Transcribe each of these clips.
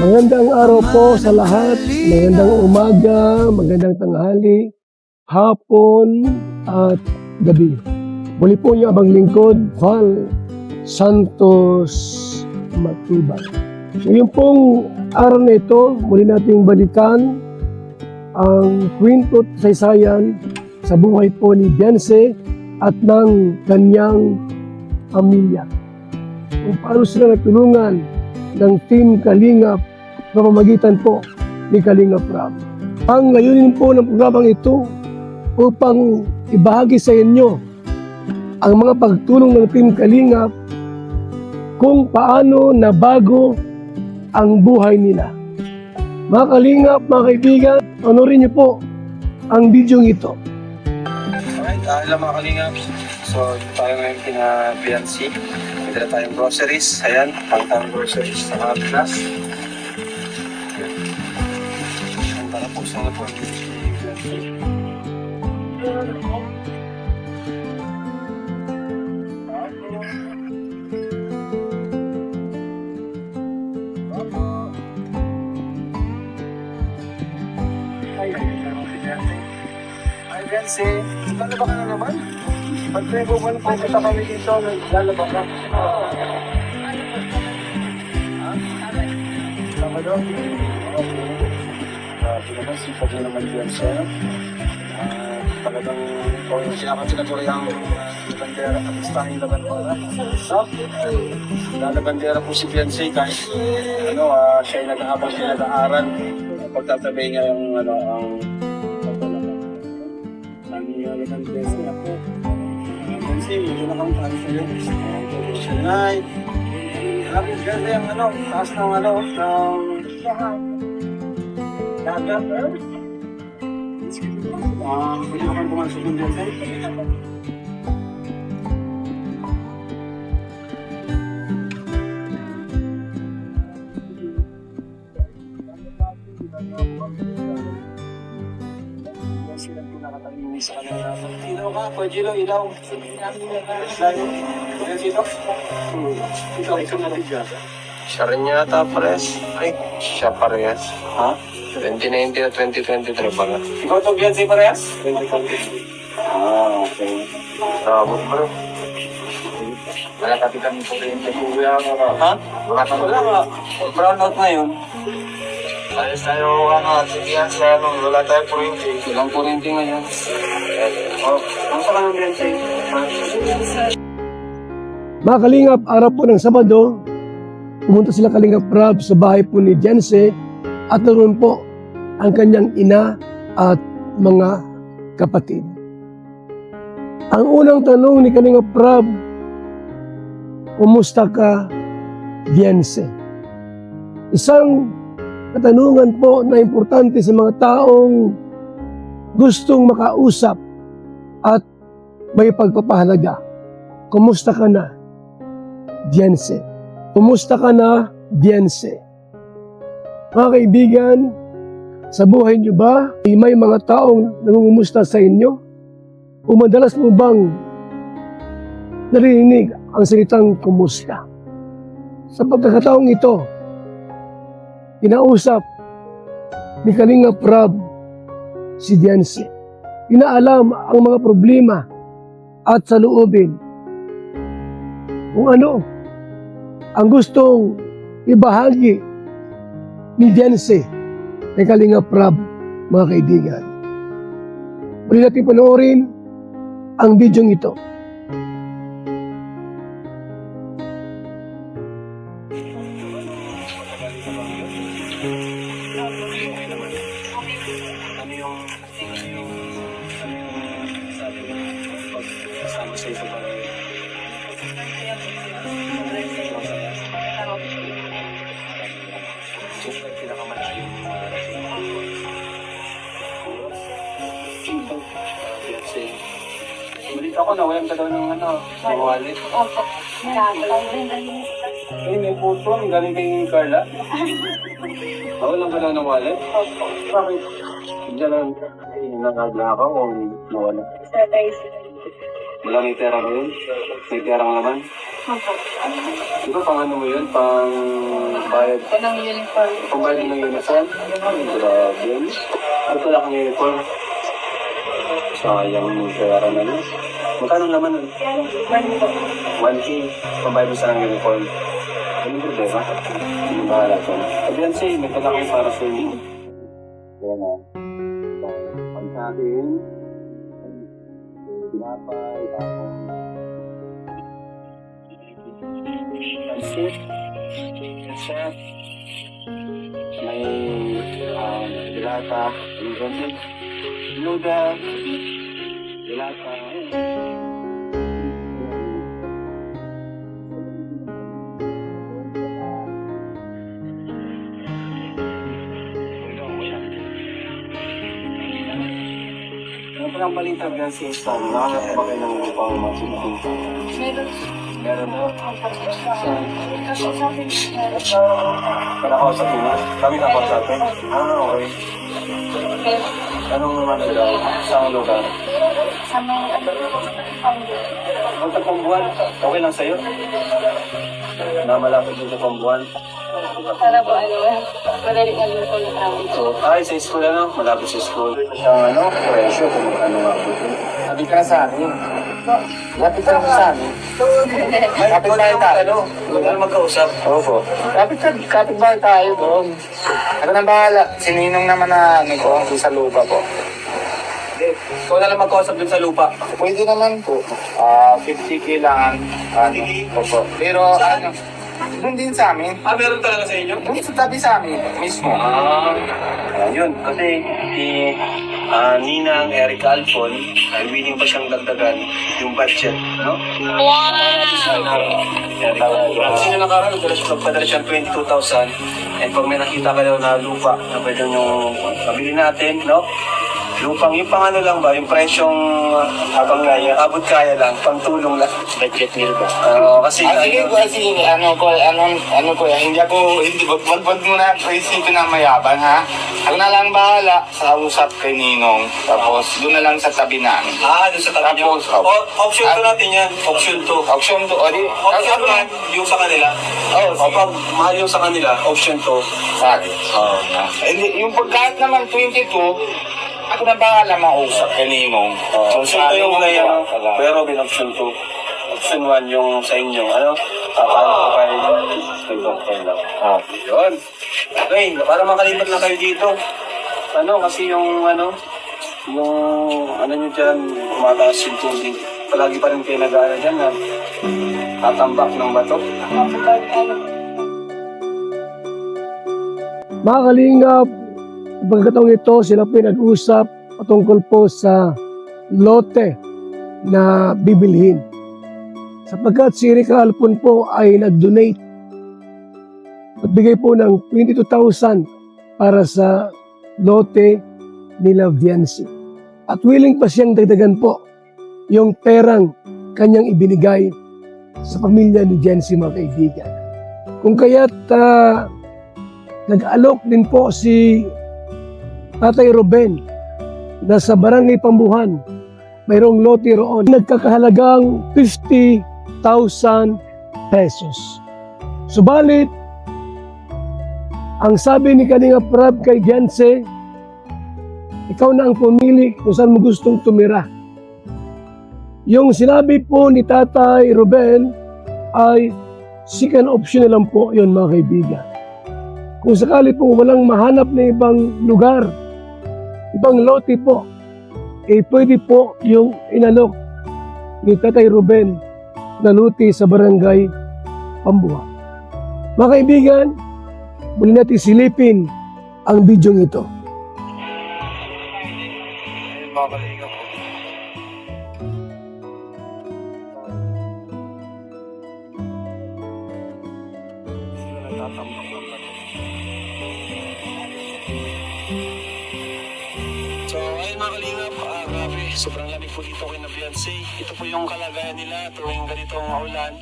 Magandang araw po sa lahat. Magandang umaga, magandang tanghali, hapon at gabi. Muli po niyo abang lingkod, Val Santos Matibag. Ngayon pong araw na ito, muli nating balikan ang kwento at saysayan sa buhay po ni Bianse at ng kanyang pamilya. Kung paano sila natulungan ng Team Kalingap na pamamagitan po ni Kalingap Rab. Ang layunin po ng programang ito upang ibahagi sa inyo ang mga pagtulong ng Team Kalingap kung paano nabago ang buhay nila. Mga Kalingap, mga kaibigan, honorin niyo po ang video ito. Alright, hello mga Kalingap. So, tayo ngayon kina Bianse. May dala tayong groceries. Ayan, pangtang groceries sa mga class. Para po sa nga po ang Bianse. Hi Bianse, lalaba ka na naman? Pag-prego ko na po kita kami dito, lalaba ka. Tama doon? Okay. Grabe naman, sipag na naman Bianse. Talagang kung sinakatinatura yung labandera at istahing labandera. Lalabandera po si Bianse kahit siya ay nag-aabang, siya nag-aaral. Pagtatabi niya yung ang ng Bianse ako. Bianse, medyo na kang tayo sa'yo. Tonight. Grabe, ganda yung taas ng dagat. Pwede mo kang pumasok ng Bianse? Sila pinakatayin sa kanila. Ilaw ka, Pajilo, ilaw. Ito? Ito, ito na rin dyan. Siya rin yata, pares. Ay, siya parehas. Ha? 2019 at 2023 pa nga. Ikaw ito, Bianse, parehas? 2023. Okay. Sabot pa rin. Wala kapitan mo po rin sa kuya mo. Ha? Wala ka Wala ka. Brown out ngayon. Ayos tayo, tigyan sa wala tayo purinti. Ilang kurinti ngayon. Ang sa kanang Bianse? Mga Kalingap, araw po ng Sabado, pumunta sila Kalingap Rab sa bahay po ni Bianse at naroon po ang kanyang ina at mga kapatid. Ang unang tanong ni Kalingap Rab, kumusta ka, Bianse? Isang katanungan po na importante sa mga taong gustong makausap at may pagpapahalaga. Kumusta ka na, Bianse? Kumusta ka na, Bianse? Mga kaibigan, sa buhay niyo ba may mga taong nangungumusta sa inyo? O madalas mo bang narinig ang salitang kumusta? Sa pagkakataong ito, kinausap ni Kalingap Rab si Bianse. Inaalam ang mga problema at saloobin kung ano ang gustong ibahagi ni Bianse kay Kalingap Rab, mga kaibigan. Muli natin panoorin ang video ito. Ulit ako na, walang ka daw ng wallet. Opo. Ay, may puto. Ang galing kay Carla. Walang ka daw ng wallet? Opo. Bakit? Diyan lang. Nakagla ako o nawala? Sa guys. Wala may pera mo yun? May pera mo naman? Di ba pang ano mo yun? Pang bayad? Panang uniform. Pang bayad ng uniform? Grabe yun. Ano pala kang uniform? Sayang yung pera na yun. Magkano naman nun? 1K. Pang bayad mo sa ng uniform. Ano yung problema? Hindi bahala ko. Sabihan siya, may pala kayo para sa inyo. Kaya nga. Pagkain. Pinapay. Pansit. Ketchup. May dilata. Noodle. Dilata. Ano pa lang balita ng system? Nakakita ba kayo ng upang masusunod? Meron. Meron na. Pinakausap mo na? Kami nakausapin? Okay. Anong naman daw? Saan lugar? Sa mga Ang Pambuan, okay lang sa'yo? Na malapit yung sa Pambuan. para po madali ka luto na tawag. So, sa school ano? Malapit sa school. Siyang presyo kung ano nga po. Sabi ka na sa amin. Lapit ka na sa amin. Kapit tayo tayo. Huwag na magkausap. Opo. Kapit ba tayo doon? Ako na bahala. Sininong naman na ano ko, sa lupa po. Ikaw na lang magkausap dun sa lupa. Pwede naman po. 50K lang. 50K? Opo. Pero ano, doon din sa amin. Meron talaga sa inyo? Doon sa tabi sa amin mismo. Yun. Kasi si Ninang Eric Alfon ay willing pa siyang dagdagan yung budget, no? Wow! Kasi yung nakaraan, nagpadala siyang 22,000. And pag may nakita ka daw na lupa na pwede nyo mabili natin, no? Lupang yung pang ano lang ba, yung presyong habang kaya, abot kaya lang, pang tulong lang. Budget meal ba? Kasi Sige po, sige. Ano po yan. Hindi wag mo na isipin na mayabang, ha? Ako na lang bahala sa usap kay Ninong. Tapos doon na lang sa tabi namin. doon sa tabi nyo. Tapos, Option 2 natin yan. Option 2. Auction to. O di, Option 1, yung sa kanila. Oh, O pag mahal yung sa kanila, option 2. Sabi. Hindi, yung kahit naman 22, ako na bahala mausap kay Ninong. Option 2 yung ngayon. Pero bin option 2. Option 1 yung sa inyo. Paano ko kay Dr. lang. Yun. Okay, para makalipat na kayo dito. Kasi yung nyo dyan, umataas yung tubig. Palagi pa rin kayo nag-aano dyan na tatambak ng bato. Mga kalingap, pagkataong ito, sila po nag-usap patungkol po sa lote na bibilhin. Sapagkat si Rick Alpon po ay nag-donate. Nagbigay po ng 22,000 para sa lote nila Viancy. At willing pa siyang dagdagan po yung perang kanyang ibinigay sa pamilya ni Viancy, mga kaibigan. Kung kaya't nag-alok din po si Tatay Ruben na sa Barangay Pambuhan, mayroong lote roon. Nagkakahalagang 50,000 pesos. Subalit, ang sabi ni Kalinga Prab kay Viancy, ikaw na ang pumili kung saan mo gustong tumira. Yung sinabi po ni Tatay Ruben ay second option na lang po yun, mga kaibigan. Kung sakali po walang mahanap na ibang lugar, ibang lote po, pwede po yung inalok ni Tatay Ruben na lote sa Barangay Pambuhan. Mga kaibigan, muli natin silipin ang video ito. So, ayun mga kalingap, grabe, sobrang lamig po dito kay na Viancy. Ito po yung kalagayan nila tuwing ganitong ulan.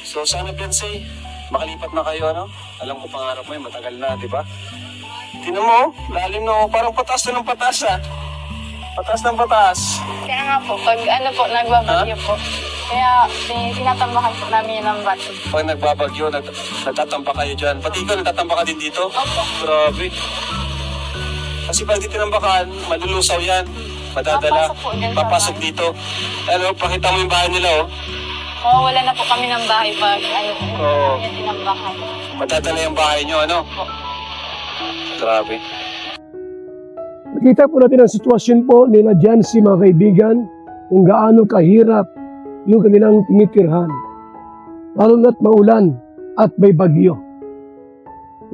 So, sana Viancy, makalipat na kayo, Alam ko pangarap mo yun, matagal na, di ba? Tinan mo, lalim no, parang patas na ng patas, Pataas ng pataas. Kaya nga po, pag ano po, nagbabagyo po. Kaya tinatambakan po namin yun ng bato. Pag nagbabagyo, nagtatamba kayo dyan. Pati ikaw, nagtatamba ka din dito? Opo. Grabe. Kasi pag di tinambakan, malulusaw yan. Madadala. Papasok po dyan sa Papasok bahay. dito. Ano, pakita mo yung bahay nila, oh. Mawawala na po kami ng bahay pag ano po, Oo. yung tinambakan. Madadala yung bahay nyo, ano? Grabe. Nakita po natin ang sitwasyon po nila Jancy, mga kaibigan, kung gaano kahirap yung kanilang tinitirhan. Lalo na't maulan at may bagyo.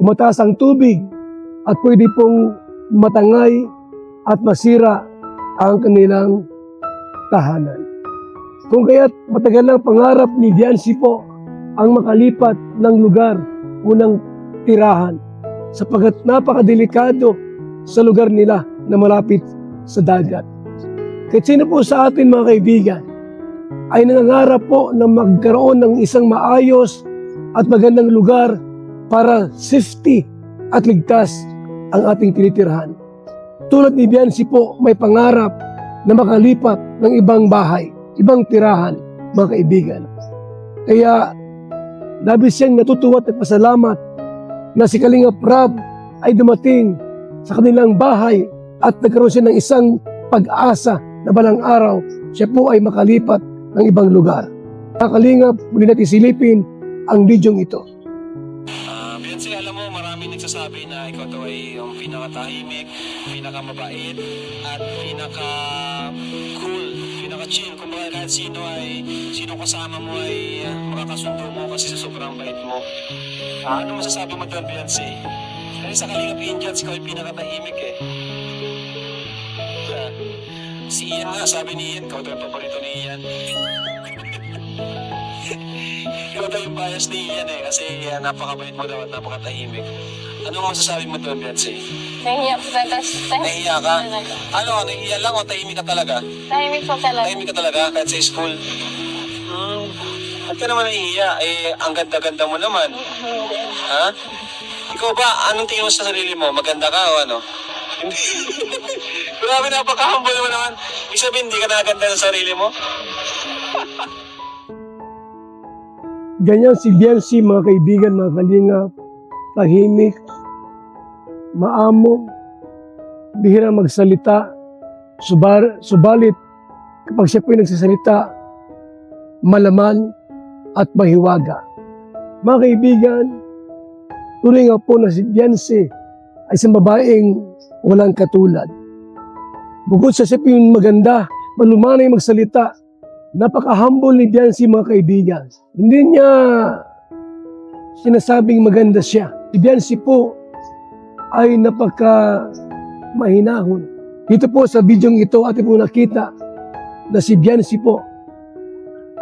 Mataas ang tubig at pwede pong matangay at masira ang kanilang tahanan. Kung kaya't matagal lang pangarap ni Jancy po ang makalipat ng lugar unang tirahan sapagkat napakadelikado sa lugar nila na malapit sa dagat. Kahit sino po sa atin mga kaibigan ay nangangarap po na magkaroon ng isang maayos at magandang lugar para safety at ligtas ang ating tinitirhan. Tulad ni Jancy po may pangarap na makalipat ng ibang bahay, ibang tirahan mga kaibigan. Kaya labis siyang natutuwa at pasalamat na si Kalingap Rab ay dumating sa kanilang bahay at nagkaroon siya ng isang pag-asa na balang araw siya po ay makalipat ng ibang lugar. Kalingap, muli natin silipin ang bidyong ito. Beyonce, alam mo, maraming nagsasabi na ikaw daw ay yung pinakatahimik, pinakamabait, at pinaka-cool, pinaka-chill. Kung baka kahit sino kasama mo ay makakasundo mo kasi sa sobrang bait mo. Ano masasabi mo doon, Beyonce? Kasi sa Kalingap Indians, ikaw ay pinakatahimik eh. Si Ian nga, sabi ni Ian, ikaw daw yung paborito ni Ian. Ikaw daw yung bias ni Ian eh, kasi napakabait mo daw at napakatahimik. Ano masasabi mo doon, Beyonce? Nahiya po tayo. Nahiya ka? Ano, nahiya lang o tahimik ka talaga? Tahimik po talaga. Tahimik ka talaga kahit sa school? Ba't ka naman nahihiya? Eh, ang ganda-ganda mo naman. Hindi. Ha? Ikaw ba, anong tingin mo sa sarili mo? Maganda ka o ano? Hindi. Grabe, napaka-humble mo naman. Ibig sabihin, hindi ka nakaganda sa sarili mo? Ganyan si Jancy, mga kaibigan, mga kalingap, tahimik, maamo, bihirang magsalita, subalit kapag siya po'y nagsasalita, malaman at mahiwaga. Mga kaibigan, tuloy nga po na si Jancy ay isang babaeng walang katulad. Bukod sa siya po'y maganda, malumanay magsalita, napaka-humble ni Jancy, mga kaibigan. Hindi niya sinasabing maganda siya. Si Jancy po ay napaka-mahinahon. Dito po sa bidyong ito, atin po nakita na si Jancy po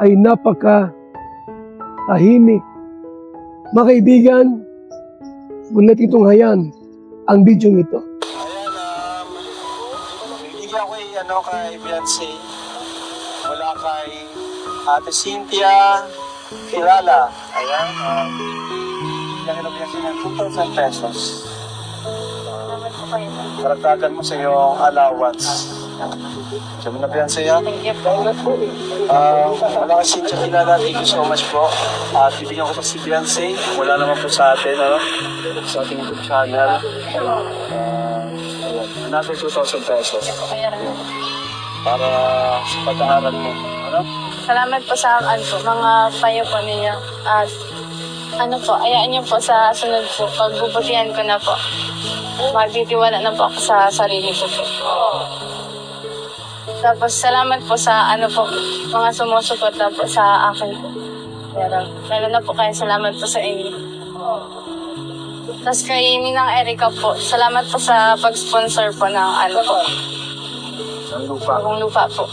ay napaka-tahimik. Mga kaibigan, huwag natin tunghayan ang bidyong ito. Ayan, bibigyan ko kay Beyonce. Mula kay Ate Cynthia Kilala. Ayan, bibigyan ko Beyonce ng 2,000 pesos. Salamat po kayo. Karagdagan mo sa iyong allowance. Sabi na Beyonce yan. Thank you po. Wala kay Cynthia Kilala, thank you so much po. At bibigyan ko pa si Beyonce. Wala naman po sa atin, ano? Sa ating YouTube channel. Another 2,000 pesos. Kaya Para sa pag-aaral mo. Ano? salamat po sa mga payo po ninyo. At ayaan niyo po sa sunod po. Pagbubutihan ko na po. Magtitiwala na po ako sa sarili ko po. Tapos salamat po sa mga sumusuporta po sa akin po. Pero lalo na po kayo, salamat po sa inyo. Tapos kay Ninang Erica po, salamat po sa pag-sponsor po ng Ang lupa. bagong lupa po.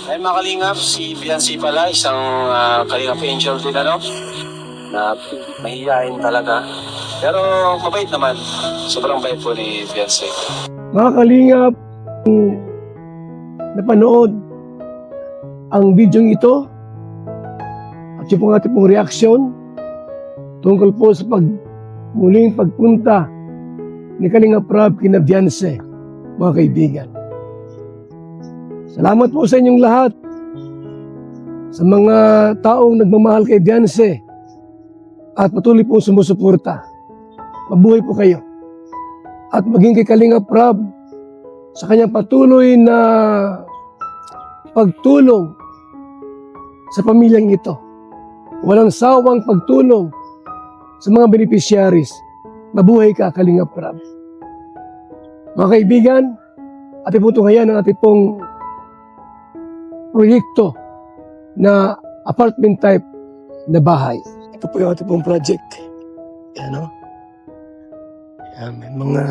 Ay, mga kalingap, si Beyonce pala, isang kalingap angel din, ano? Na mahihayin talaga. Pero mabait naman. Sobrang bait po ni Beyonce. Mga kalingap, kung napanood ang bidyong ito at yung pong ating pong reaksyon tungkol po sa muling pagpunta ni Kalingap Rab kina Beyonce. mga kaibigan. Salamat po sa inyong lahat, sa mga taong nagmamahal kay Dianse at patuloy pong sumusuporta. Mabuhay po kayo. At maging kay Kalinga Prab sa kanyang patuloy na pagtulong sa pamilyang ito. Walang sawang pagtulong sa mga beneficiaries. Mabuhay ka, Kalinga Prab. Mga kaibigan, ating po tunghayan ang ating pong proyekto na apartment type na bahay. Ito po yung ating pong project. Yan, no? Yan, may mga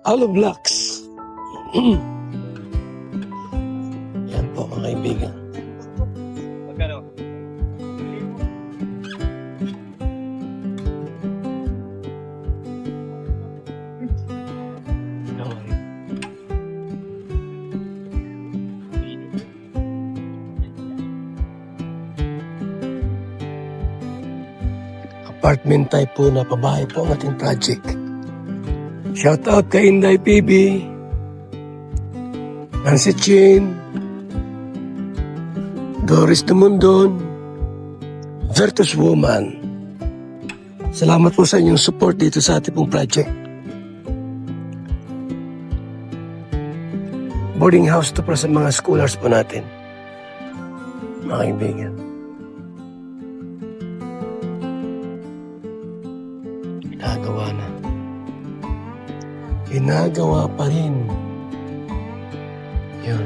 hollow blocks. Yan po, mga kaibigan. Magkano? Apartment type po na pabahay po ang ating project. Shout out kay Inday PB, Nancy Chin, Doris Dumundon, Virtus Woman. Salamat po sa inyong support dito sa ating pong project. Boarding house to para sa mga scholars po natin. Mga kaibigan. Ginagawa na. Ginagawa pa rin. Yun.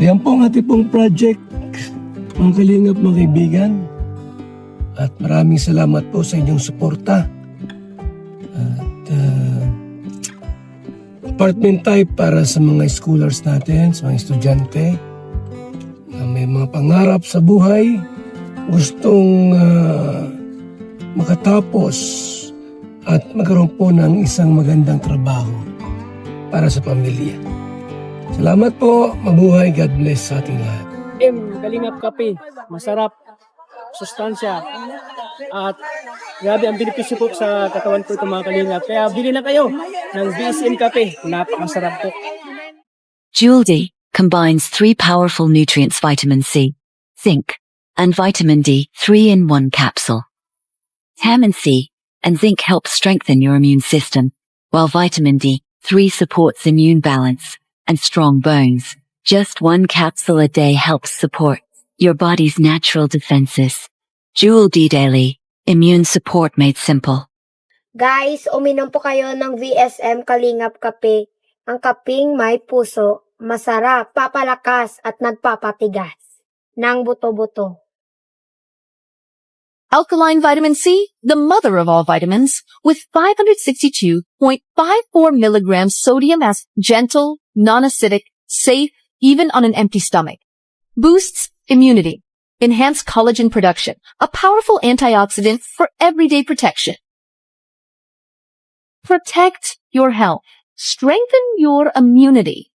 Yan po ang ating pong project, mga kalingap, mga kaibigan. At maraming salamat po sa inyong suporta. At apartment type para sa mga scholars natin, sa mga estudyante na may mga pangarap sa buhay, gustong makatapos at magkaroon po ng isang magandang trabaho para sa pamilya. Salamat po, mabuhay, God bless sa ating lahat. Kalingap Kape, masarap, sustansya, at grabe ang benepisyo po sa katawan po itong mga kalingap. Kaya bili na kayo ng BSM Kape, napakasarap po. Jewel D combines 3 powerful nutrients: vitamin C, zinc, and vitamin D, 3-in-1 capsule. Vitamin C and zinc help strengthen your immune system, while vitamin D3 supports immune balance and strong bones. Just 1 capsule a day helps support your body's natural defenses. Jewel D Daily, immune support made simple. Guys, uminom po kayo ng VSM Kalingap Kape. Ang kaping may puso, masarap, papalakas at nagpapatigas ng buto-buto. Alkaline vitamin C, the mother of all vitamins, with 562.54 milligrams sodium as gentle, non-acidic, safe, even on an empty stomach. Boosts immunity, enhance collagen production, a powerful antioxidant for everyday protection. Protect your health. Strengthen your immunity.